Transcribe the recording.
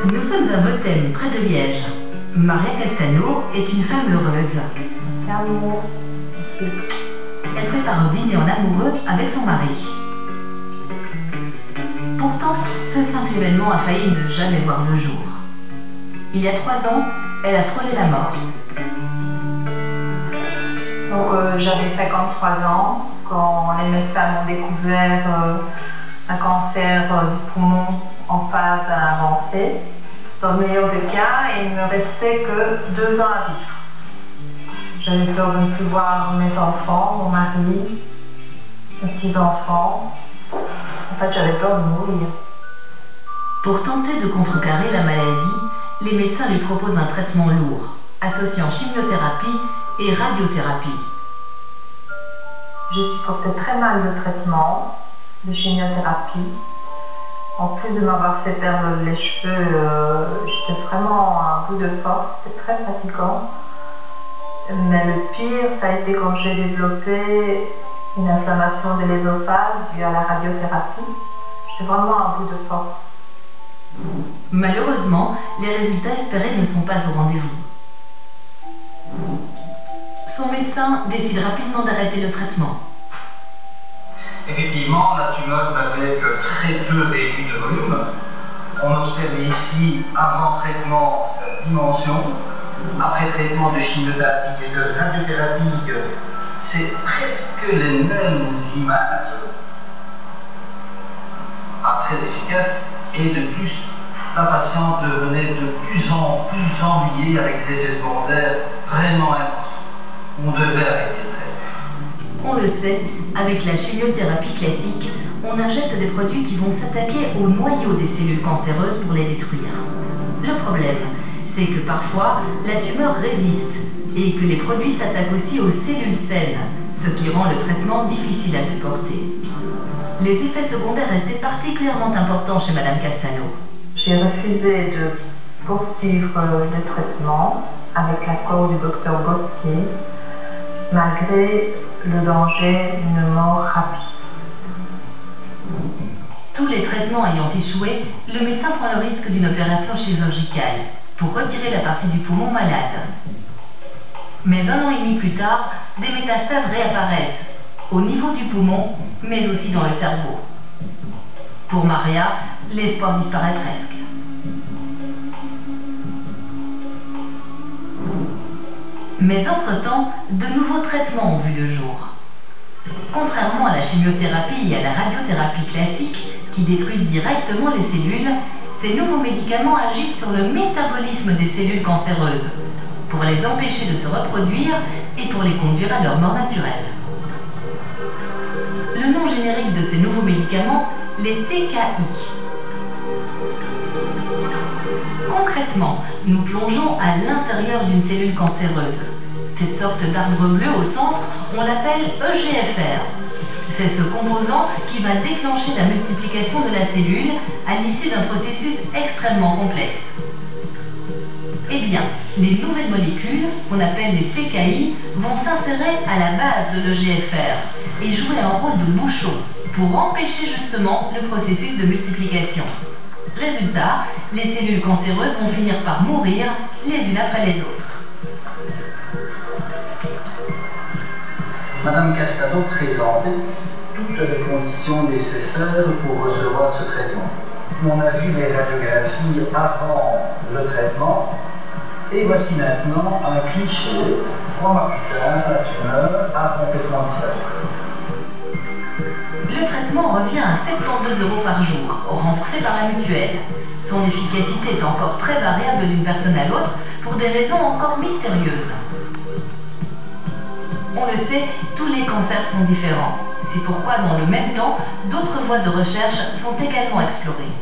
Nous sommes à Vottem, près de Liège. Maria Castano est une femme heureuse. Elle prépare un dîner en amoureux avec son mari. Pourtant, ce simple événement a failli ne jamais voir le jour. Il y a 3 ans, elle a frôlé la mort. J'avais 53 ans quand les médecins m'ont découvert un cancer du poumon en phase avancée. Dans le meilleur des cas, il ne me restait que 2 ans à vivre. J'avais peur de ne plus voir mes enfants, mon mari, mes petits-enfants. En fait, j'avais peur de mourir. Pour tenter de contrecarrer la maladie, les médecins lui proposent un traitement lourd, associant chimiothérapie et radiothérapie. Je supportais très mal le traitement de chimiothérapie. En plus de m'avoir fait perdre les cheveux, j'étais vraiment à bout de force, c'était très fatigant. Mais le pire, ça a été quand j'ai développé une inflammation de l'ésophage due à la radiothérapie. J'étais vraiment à bout de force. Malheureusement, les résultats espérés ne sont pas au rendez-vous. Son médecin décide rapidement d'arrêter le traitement. Effectivement, la tumeur n'avait que très peu réduit de volume. On observait ici, avant traitement, sa dimension. Après traitement de chimiothérapie et de radiothérapie, c'est presque les mêmes images. Très efficace. Et de plus, la patiente devenait de plus en plus ennuyée avec des effets secondaires vraiment importants. On devait arrêter le traitement. On le sait, avec la chimiothérapie classique, on injecte des produits qui vont s'attaquer au noyau des cellules cancéreuses pour les détruire. Le problème, c'est que parfois, la tumeur résiste et que les produits s'attaquent aussi aux cellules saines, ce qui rend le traitement difficile à supporter. Les effets secondaires étaient particulièrement importants chez Madame Castano. J'ai refusé de poursuivre le traitement avec l'accord du docteur Bosquier, malgré le danger d'une mort rapide. Tous les traitements ayant échoué, le médecin prend le risque d'une opération chirurgicale pour retirer la partie du poumon malade. Mais 1 an et demi plus tard, des métastases réapparaissent, au niveau du poumon, mais aussi dans le cerveau. Pour Maria, l'espoir disparaît presque. Mais entre-temps, de nouveaux traitements ont vu le jour. Contrairement à la chimiothérapie et à la radiothérapie classique, qui détruisent directement les cellules, ces nouveaux médicaments agissent sur le métabolisme des cellules cancéreuses, pour les empêcher de se reproduire et pour les conduire à leur mort naturelle. Le nom générique de ces nouveaux médicaments, les TKI. Concrètement, nous plongeons à l'intérieur d'une cellule cancéreuse. Cette sorte d'arbre bleu au centre, on l'appelle EGFR. C'est ce composant qui va déclencher la multiplication de la cellule à l'issue d'un processus extrêmement complexe. Eh bien, les nouvelles molécules, qu'on appelle les TKI, vont s'insérer à la base de l'EGFR et jouer un rôle de bouchon pour empêcher justement le processus de multiplication. Résultat, les cellules cancéreuses vont finir par mourir les unes après les autres. Madame Castano présentait toutes les conditions nécessaires pour recevoir ce traitement. On a vu les radiographies avant le traitement. Et voici maintenant un cliché. 3 mois plus tard, la tumeur a complètement disparu. Le traitement revient à 72 € par jour, remboursé par la mutuelle. Son efficacité est encore très variable d'une personne à l'autre pour des raisons encore mystérieuses. On le sait, tous les cancers sont différents. C'est pourquoi, dans le même temps, d'autres voies de recherche sont également explorées.